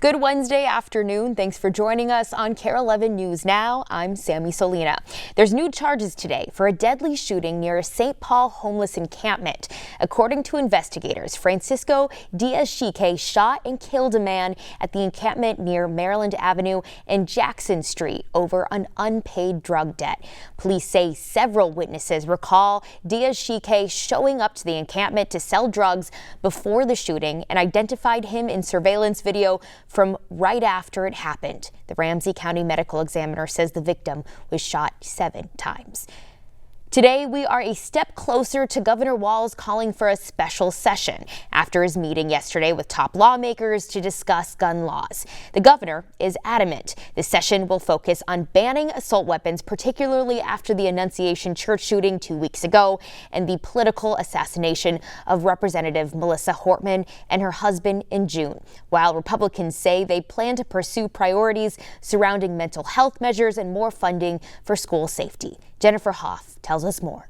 Good Wednesday afternoon. Thanks for joining us on KARE 11 News Now. I'm Sammy Solina. There's new charges today for a deadly shooting near a St. Paul homeless encampment. According to investigators, Francisco Diaz-Chique shot and killed a man at the encampment near Maryland Avenue and Jackson Street over an unpaid drug debt. Police say several witnesses recall Diaz-Chique showing up to the encampment to sell drugs before the shooting and identified him in surveillance video from right after it happened. The Ramsey County Medical Examiner says the victim was shot 7 times. Today, we are a step closer to Governor Walz calling for a special session after his meeting yesterday with top lawmakers to discuss gun laws. The governor is adamant the session will focus on banning assault weapons, particularly after the Annunciation Church shooting 2 weeks ago and the political assassination of Representative Melissa Hortman and her husband in June. While Republicans say they plan to pursue priorities surrounding mental health measures and more funding for school safety. Jennifer Hoff tells us more.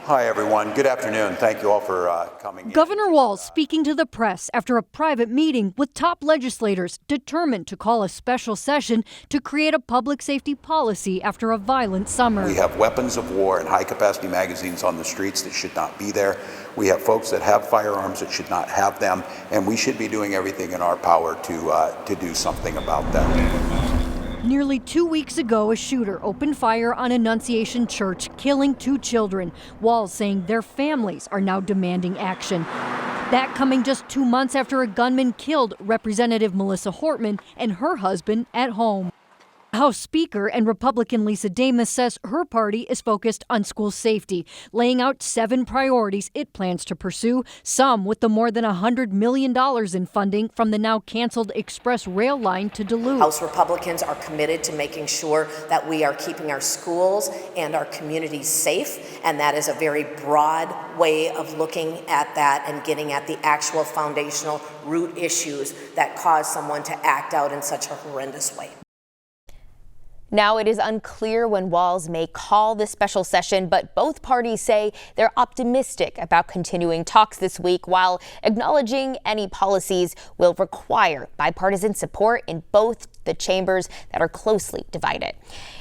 Hi, everyone. Good afternoon. Thank you all for coming. Governor Walz speaking to the press after a private meeting with top legislators determined to call a special session to create a public safety policy after a violent summer. We have weapons of war and high-capacity magazines on the streets that should not be there. We have folks that have firearms that should not have them, and we should be doing everything in our power to do something about that. Nearly 2 weeks ago, a shooter opened fire on Annunciation Church, killing 2 children. Walz saying their families are now demanding action. That coming just 2 months after a gunman killed Representative Melissa Hortman and her husband at home. House Speaker and Republican Lisa Damas says her party is focused on school safety, laying out 7 priorities it plans to pursue, some with the more than $100 million in funding from the now canceled express rail line to Duluth. House Republicans are committed to making sure that we are keeping our schools and our communities safe, and that is a very broad way of looking at that and getting at the actual foundational root issues that cause someone to act out in such a horrendous way. Now it is unclear when Walz may call this special session, but both parties say they're optimistic about continuing talks this week while acknowledging any policies will require bipartisan support in both the chambers that are closely divided.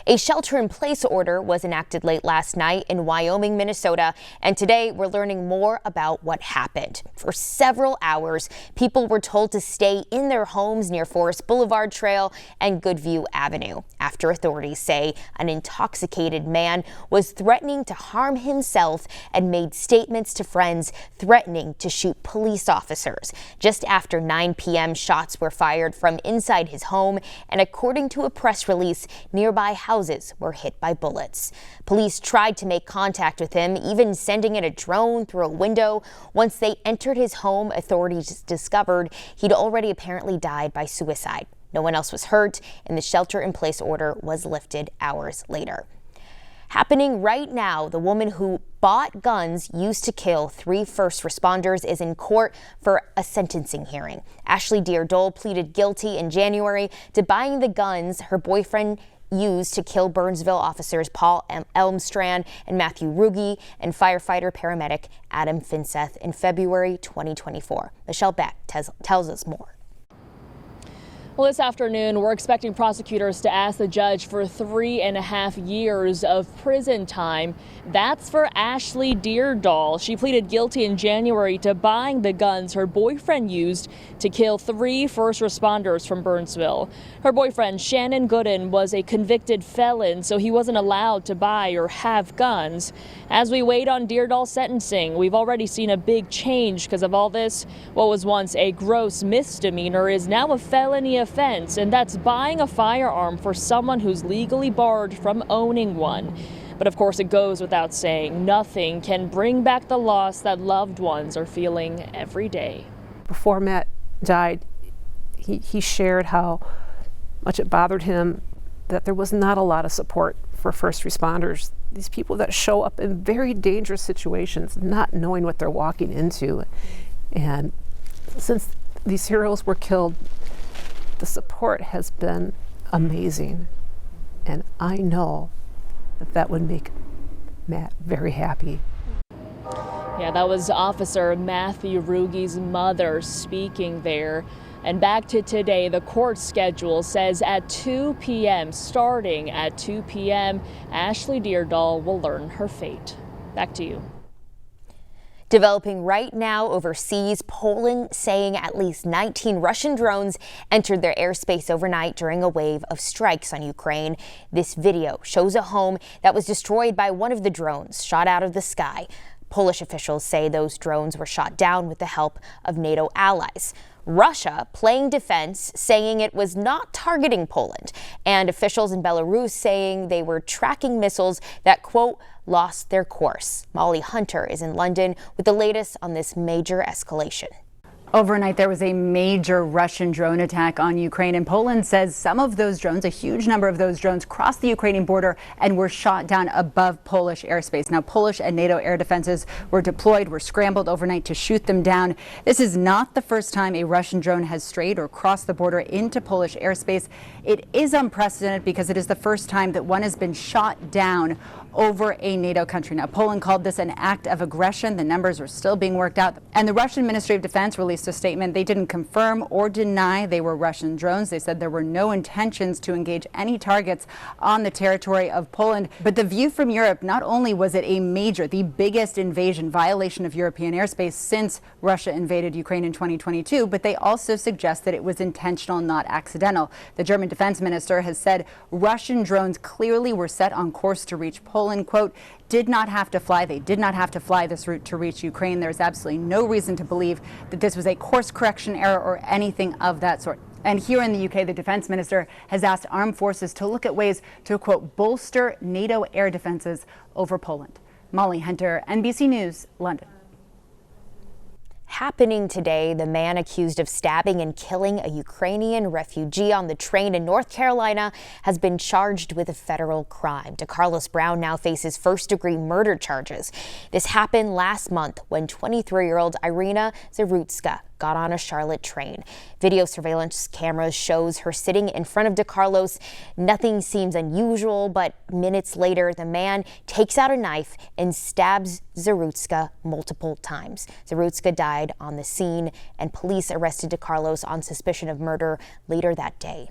A shelter-in-place order was enacted late last night in Wyoming, Minnesota, and today we're learning more about what happened. For several hours, people were told to stay in their homes near Forest Boulevard Trail and Goodview Avenue after authorities say an intoxicated man was threatening to harm himself and made statements to friends threatening to shoot police officers. Just after 9 p.m., shots were fired from inside his home, and according to a press release, nearby houses were hit by bullets. Police tried to make contact with him, even sending in a drone through a window. Once they entered his home, authorities discovered he'd already apparently died by suicide. No one else was hurt, and the shelter-in-place order was lifted hours later. Happening right now, the woman who bought guns used to kill 3 first responders is in court for a sentencing hearing. Ashley Deardole pleaded guilty in January to buying the guns her boyfriend used to kill Burnsville officers Paul Elmstrand and Matthew Ruge and firefighter paramedic Adam Finseth in February 2024. Michelle Beck tells us more. Well, this afternoon, we're expecting prosecutors to ask the judge for 3.5 years of prison time. That's for Ashley Deardole. She pleaded guilty in January to buying the guns her boyfriend used to kill 3 first responders from Burnsville. Her boyfriend, Shannon Gooden, was a convicted felon, so he wasn't allowed to buy or have guns. As we wait on Deardole's sentencing, we've already seen a big change because of all this. What was once a gross misdemeanor is now a felony offense, and that's buying a firearm for someone who's legally barred from owning one. But of course, it goes without saying, nothing can bring back the loss that loved ones are feeling every day. Before Matt died, he shared how much it bothered him that there was not a lot of support for first responders. These people that show up in very dangerous situations, not knowing what they're walking into. And since these heroes were killed, the support has been amazing. And I know that would make Matt very happy. Yeah, that was Officer Matthew Ruge's mother speaking there. And back to today, the court schedule says at 2 p.m., starting at 2 p.m., Ashley Deardahl will learn her fate. Back to you. Developing right now overseas, Poland saying at least 19 Russian drones entered their airspace overnight during a wave of strikes on Ukraine. This video shows a home that was destroyed by one of the drones shot out of the sky. Polish officials say those drones were shot down with the help of NATO allies. Russia playing defense, saying it was not targeting Poland, and officials in Belarus saying they were tracking missiles that, quote, lost their course. Molly Hunter is in London with the latest on this major escalation. Overnight, there was a major Russian drone attack on Ukraine, and Poland says some of those drones, a huge number of those drones, crossed the Ukrainian border and were shot down above Polish airspace. Now, Polish and NATO air defenses were scrambled overnight to shoot them down. This is not the first time a Russian drone has strayed or crossed the border into Polish airspace. It is unprecedented because it is the first time that one has been shot down over a NATO country. Now, Poland called this an act of aggression. The numbers are still being worked out. And the Russian Ministry of Defense released a statement. They didn't confirm or deny they were Russian drones. They said there were no intentions to engage any targets on the territory of Poland. But the view from Europe, not only was it the biggest violation of European airspace since Russia invaded Ukraine in 2022, but they also suggest that it was intentional, not accidental. The German defense minister has said Russian drones clearly were set on course to reach Poland, quote, they did not have to fly this route to reach Ukraine. There's absolutely no reason to believe that this was a course correction error or anything of that sort. And here in the UK, the defense minister has asked armed forces to look at ways to, quote, bolster NATO air defenses over Poland. Molly Hunter, NBC News, London. Happening today, the man accused of stabbing and killing a Ukrainian refugee on the train in North Carolina has been charged with a federal crime. DeCarlos Brown now faces first-degree murder charges. This happened last month when 23-year-old Irina Zarutska got on a Charlotte train. Video surveillance cameras shows her sitting in front of DeCarlos. Nothing seems unusual, but minutes later, the man takes out a knife and stabs Zarutska multiple times. Zarutska died on the scene, and police arrested DeCarlos on suspicion of murder later that day.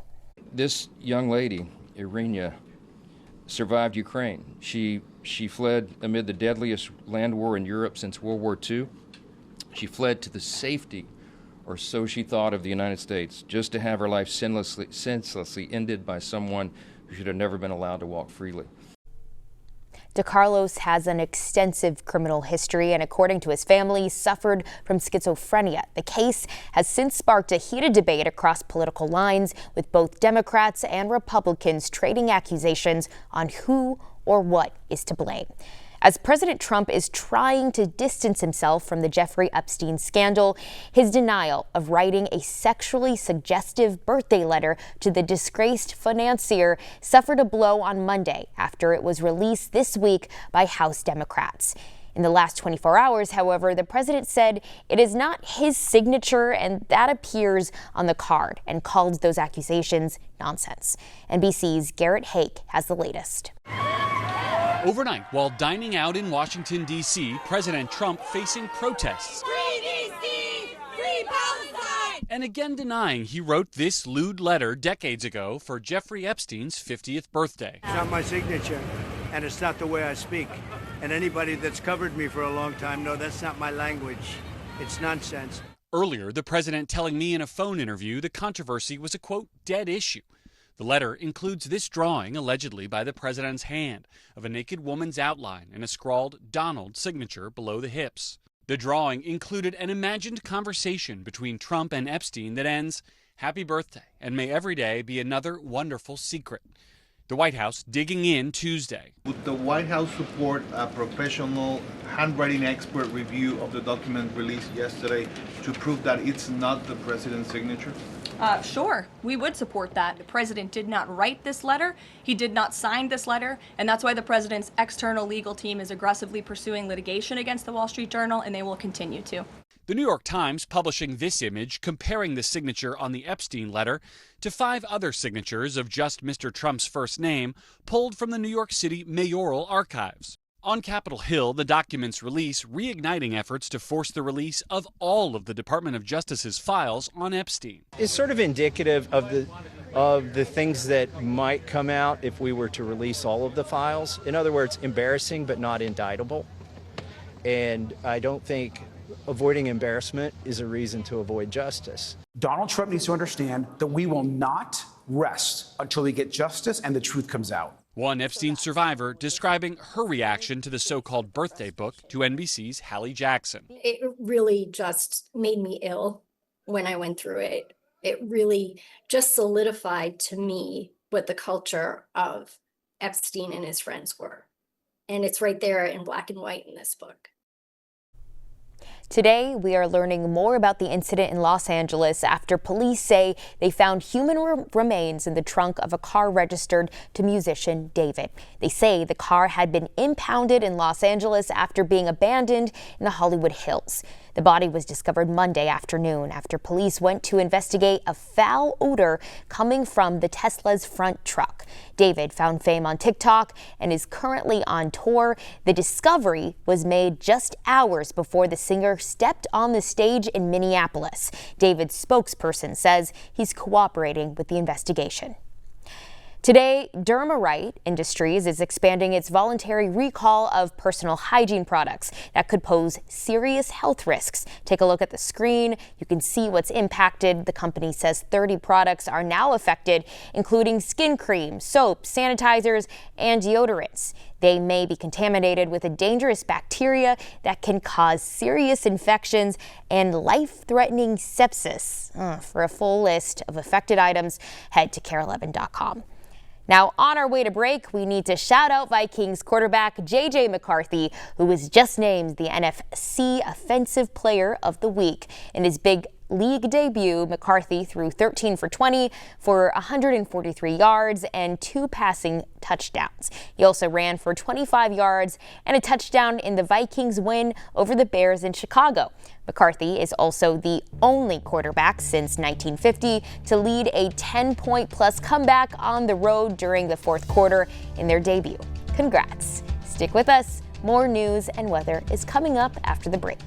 This young lady, Irina, survived Ukraine. She fled amid the deadliest land war in Europe since World War II. She fled to the safety, or so she thought, of the United States, just to have her life senselessly ended by someone who should have never been allowed to walk freely. DeCarlos has an extensive criminal history and, according to his family, suffered from schizophrenia. The case has since sparked a heated debate across political lines, with both Democrats and Republicans trading accusations on who or what is to blame. As President Trump is trying to distance himself from the Jeffrey Epstein scandal, his denial of writing a sexually suggestive birthday letter to the disgraced financier suffered a blow on Monday after it was released this week by House Democrats. In the last 24 hours, however, the president said it is not his signature and that appears on the card, and called those accusations nonsense. NBC's Garrett Hake has the latest. Overnight, while dining out in Washington, D.C., President Trump facing protests. Free D.C., free Palestine! And again denying he wrote this lewd letter decades ago for Jeffrey Epstein's 50th birthday. It's not my signature, and it's not the way I speak. And anybody that's covered me for a long time knows that's not my language. It's nonsense. Earlier, the president telling me in a phone interview the controversy was a, quote, dead issue. The letter includes this drawing, allegedly by the president's hand, of a naked woman's outline and a scrawled Donald signature below the hips. The drawing included an imagined conversation between Trump and Epstein that ends, "Happy birthday, and may every day be another wonderful secret." The White House digging in Tuesday. Would the White House support a professional handwriting expert review of the document released yesterday to prove that it's not the president's signature? Sure, we would support that. The president did not write this letter. He did not sign this letter, and that's why the president's external legal team is aggressively pursuing litigation against the Wall Street Journal, and they will continue to. The New York Times publishing this image comparing the signature on the Epstein letter to 5 other signatures of just Mr. Trump's first name pulled from the New York City mayoral archives. On Capitol Hill, the document's release reigniting efforts to force the release of all of the Department of Justice's files on Epstein. It's sort of indicative of the things that might come out if we were to release all of the files. In other words, embarrassing but not indictable. And I don't think avoiding embarrassment is a reason to avoid justice. Donald Trump needs to understand that we will not rest until we get justice and the truth comes out. One Epstein survivor describing her reaction to the so-called birthday book to NBC's Hallie Jackson. It really just made me ill when I went through it. It really just solidified to me what the culture of Epstein and his friends were. And it's right there in black and white in this book. Today, we are learning more about the incident in Los Angeles after police say they found human remains in the trunk of a car registered to musician David. They say the car had been impounded in Los Angeles after being abandoned in the Hollywood Hills. The body was discovered Monday afternoon after police went to investigate a foul odor coming from the Tesla's front truck. David found fame on TikTok and is currently on tour. The discovery was made just hours before the singer stepped on the stage in Minneapolis. David's spokesperson says he's cooperating with the investigation. Today, Dermarite Industries is expanding its voluntary recall of personal hygiene products that could pose serious health risks. Take a look at the screen. You can see what's impacted. The company says 30 products are now affected, including skin cream, soap, sanitizers, and deodorants. They may be contaminated with a dangerous bacteria that can cause serious infections and life-threatening sepsis. For a full list of affected items, head to KARE11.com. Now, on our way to break, we need to shout out Vikings quarterback J.J. McCarthy, who was just named the NFC Offensive Player of the Week. In his big league debut, McCarthy threw 13 for 20 for 143 yards and 2 passing touchdowns. He also ran for 25 yards and a touchdown in the Vikings win over the Bears in Chicago. McCarthy is also the only quarterback since 1950 to lead a 10-point-plus comeback on the road during the fourth quarter in their debut. Congrats. Stick with us. More news and weather is coming up after the break.